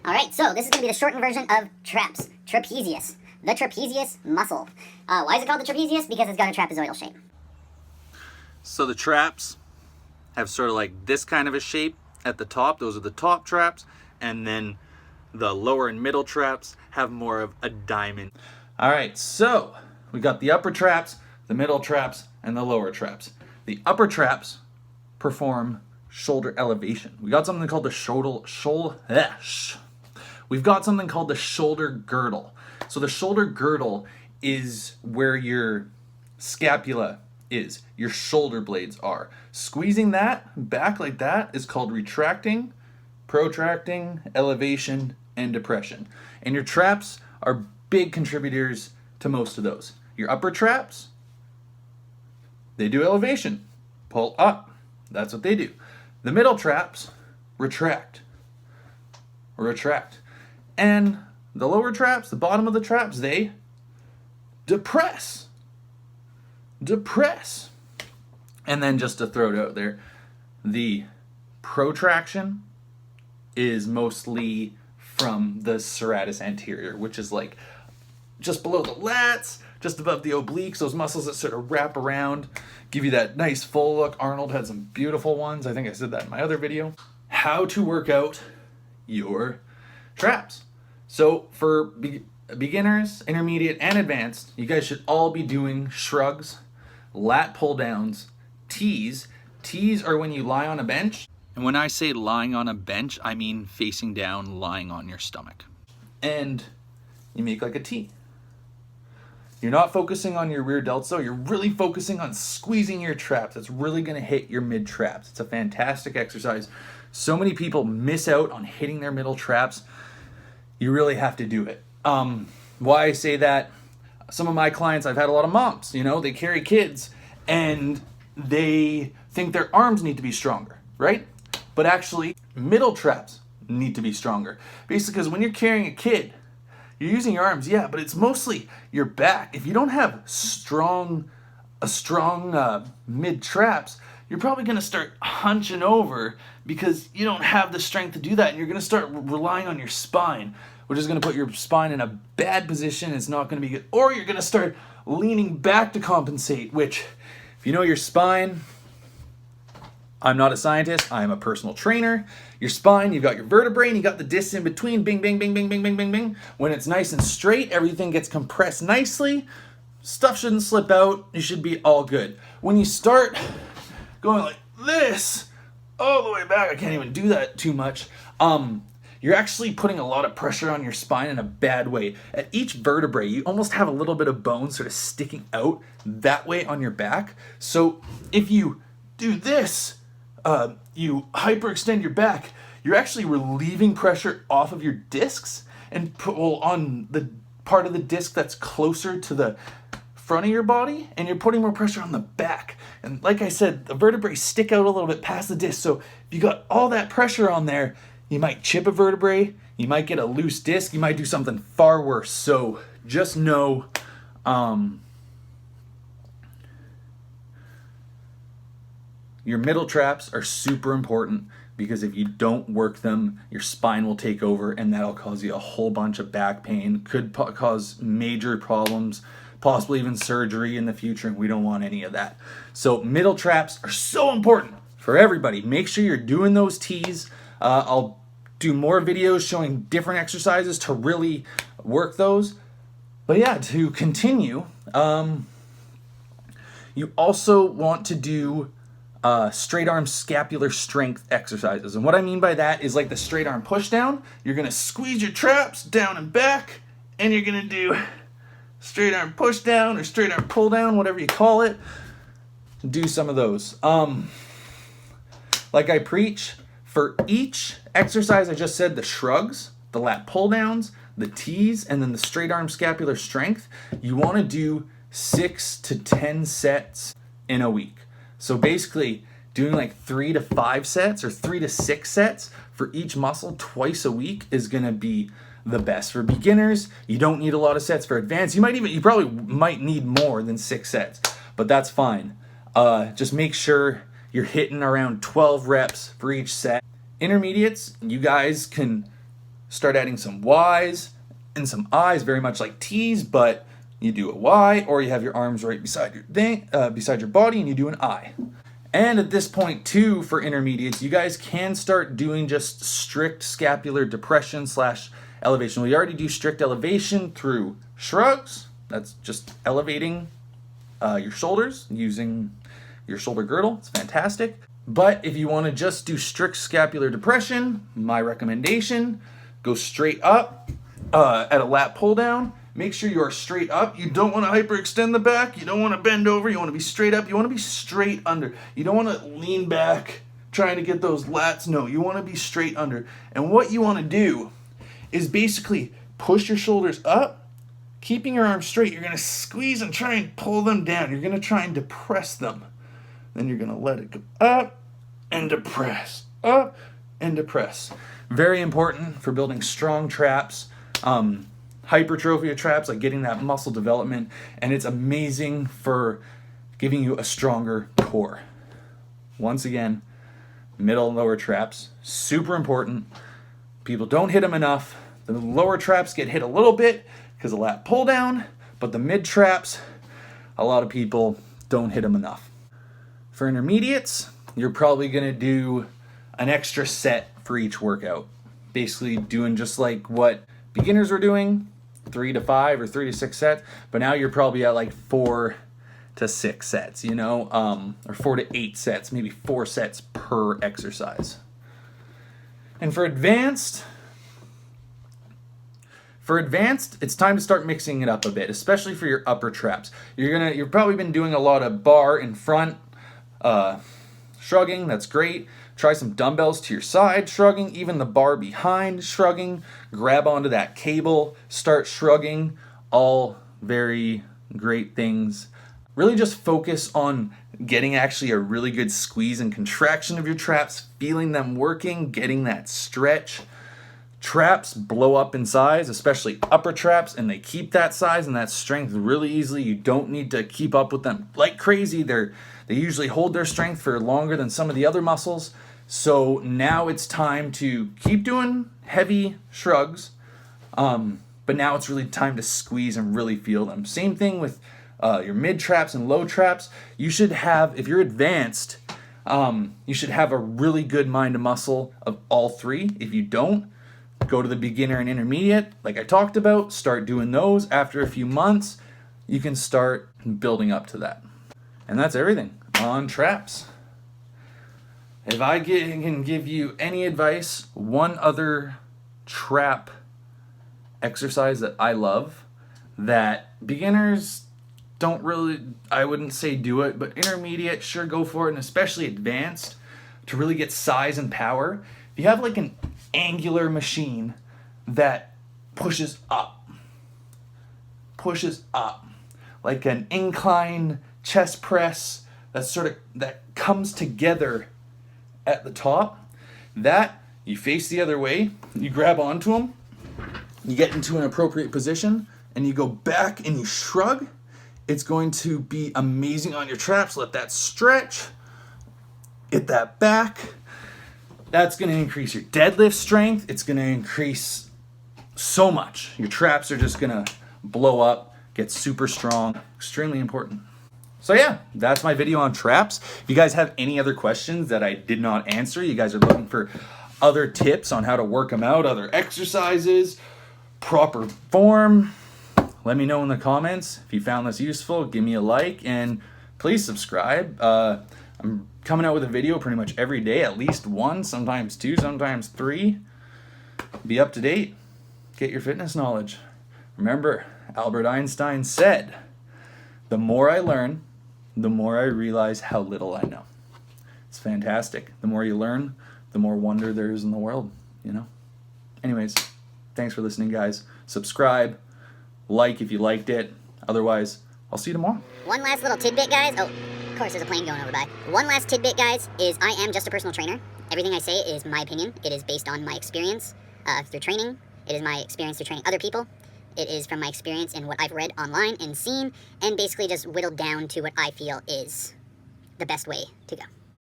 All right, so this is going to be the shortened version of traps, trapezius, the trapezius muscle. Why is it called the trapezius? Because it's got a trapezoidal shape. So the traps have sort of like this kind of a shape at the top. Those are the top traps. And then the lower and middle traps have more of a diamond. All right, so we got the upper traps, the middle traps, and the lower traps. The upper traps perform shoulder elevation. We got something called the We've got something called the shoulder girdle. So the shoulder girdle is where your scapula is, your shoulder blades are. Squeezing that back like that is called retracting, protracting, elevation, and depression. And your traps are big contributors to most of those. Your upper traps, they do elevation, pull up. That's what they do. The middle traps retract. And the lower traps, the bottom of the traps, they depress. And then just to throw it out there, the protraction is mostly from the serratus anterior, which is like just below the lats, just above the obliques, those muscles that sort of wrap around, give you that nice full look. Arnold had some beautiful ones. I think I said that in my other video. How to work out your traps. So for beginners, intermediate, and advanced, you guys should all be doing shrugs, lat pull downs, tees. Tees are when you lie on a bench. And when I say lying on a bench, I mean facing down, lying on your stomach. And you make like a T. You're not focusing on your rear delts though, you're really focusing on squeezing your traps. It's really gonna hit your mid traps. It's a fantastic exercise. So many people miss out on hitting their middle traps. You really have to do it. Why I say that, some of my clients, I've had a lot of moms, they carry kids and they think their arms need to be stronger, right? But actually, middle traps need to be stronger. Basically, because when you're carrying a kid, you're using your arms, yeah, but it's mostly your back. If you don't have strong mid traps, you're probably going to start hunching over because you don't have the strength to do that, and you're going to start relying on your spine, which is going to put your spine in a bad position. It's not going to be good. Or you're going to start leaning back to compensate, which, if you know your spine, I'm not a scientist, I'm a personal trainer. Your spine, you've got your vertebrae, and you got the discs in between, bing, bing, bing, bing, bing, bing, bing, bing. When it's nice and straight, everything gets compressed nicely. Stuff shouldn't slip out. You should be all good. When you start going like this, all the way back, I can't even do that too much. You're actually putting a lot of pressure on your spine in a bad way. At each vertebrae, you almost have a little bit of bone sort of sticking out that way on your back. So if you do this, you hyperextend your back, you're actually relieving pressure off of your discs and pull on the part of the disc that's closer to the front of your body, and you're putting more pressure on the back. And like I said, the vertebrae stick out a little bit past the disc, so if you got all that pressure on there, you might chip a vertebrae, you might get a loose disc, you might do something far worse. So just know your middle traps are super important, because if you don't work them, your spine will take over, and that'll cause you a whole bunch of back pain, could cause major problems, possibly even surgery in the future, and we don't want any of that. So middle traps are so important for everybody. Make sure you're doing those tees. I'll do more videos showing different exercises to really work those. But yeah, to continue, you also want to do straight arm scapular strength exercises. And what I mean by that is like the straight arm push down. You're going to squeeze your traps down and back, and you're going to do straight arm push down or straight arm pull down, whatever you call it. Do some of those. Like I preach, for each exercise I just said, the shrugs, the lat pull downs, the tees, and then the straight arm scapular strength, you want to do 6 to 10 sets in a week. So basically doing like 3 to 5 sets or 3 to 6 sets for each muscle twice a week is going to be the best. For beginners, you don't need a lot of sets. For advanced, you probably might need more than 6 sets, but that's fine. Just make sure you're hitting around 12 reps for each set. Intermediates, you guys can start adding some Ys and some Is, very much like Ts, but you do a Y, or you have your arms right beside your beside your body and you do an I. And at this point too, for intermediates, you guys can start doing just strict scapular depression / elevation. We already do strict elevation through shrugs. That's just elevating your shoulders using your shoulder girdle. It's fantastic. But if you want to just do strict scapular depression, my recommendation, go straight up at a lat pull down. Make sure you are straight up. You don't want to hyperextend the back. You don't want to bend over. You want to be straight up. You want to be straight under. You don't want to lean back trying to get those lats. No, you want to be straight under. And what you want to do is basically push your shoulders up, keeping your arms straight. You're going to squeeze and try and pull them down. You're going to try and depress them. Then you're going to let it go up and depress, up and depress. Very important for building strong traps. Hypertrophy of traps, like getting that muscle development, and it's amazing for giving you a stronger core. Once again, middle and lower traps, super important. People don't hit them enough. The lower traps get hit a little bit because of lat pull down, but the mid traps, a lot of people don't hit them enough. For intermediates, you're probably gonna do an extra set for each workout. Basically doing just like what beginners were doing, 3 to 5 or 3 to 6 sets, but now you're probably at like 4 to 6 sets, you know, or 4 to 8 sets, maybe 4 sets per exercise. And for advanced, it's time to start mixing it up a bit, especially for your upper traps. You've probably been doing a lot of bar in front, shrugging, that's great. Try some dumbbells to your side, shrugging, even the bar behind, shrugging. Grab onto that cable, start shrugging. All very great things. Really just focus on getting actually a really good squeeze and contraction of your traps, feeling them working, getting that stretch. Traps blow up in size, especially upper traps, and they keep that size and that strength really easily. You don't need to keep up with them like crazy. They usually hold their strength for longer than some of the other muscles. So now it's time to keep doing heavy shrugs, but now it's really time to squeeze and really feel them. Same thing with your mid traps and low traps. You should have, if you're advanced, you should have a really good mind to muscle of all three. If you don't, go to the beginner and intermediate, like I talked about, start doing those. After a few months, you can start building up to that. And that's everything on traps. If I can give you any advice, one other trap exercise that I love, that beginners don't really, I wouldn't say do it, but intermediate, sure, go for it, and especially advanced, to really get size and power. If you have like an angular machine that pushes up, like an incline chest press that comes together at the top, that you face the other way, you grab onto them, you get into an appropriate position, and you go back and you shrug. It's going to be amazing on your traps. Let that stretch, hit that back. That's going to increase your deadlift strength. It's going to increase so much. Your traps are just going to blow up, get super strong. Extremely important. So yeah, that's my video on traps. If you guys have any other questions that I did not answer, you guys are looking for other tips on how to work them out, other exercises, proper form, let me know in the comments. If you found this useful, give me a like, and please subscribe. I'm coming out with a video pretty much every day, at least one, sometimes two, sometimes three. Be up to date. Get your fitness knowledge. Remember, Albert Einstein said, "The more I learn, the more I realize how little I know." It's fantastic. The more you learn, the more wonder there is in the world, you know? Anyways, thanks for listening, guys. Subscribe, like if you liked it. Otherwise, I'll see you tomorrow. One last little tidbit, guys. Oh, of course, there's a plane going over by. One last tidbit, guys, is I am just a personal trainer. Everything I say is my opinion. It is based on my experience through training. It is my experience through training other people. It is from my experience in what I've read online and seen, and basically just whittled down to what I feel is the best way to go.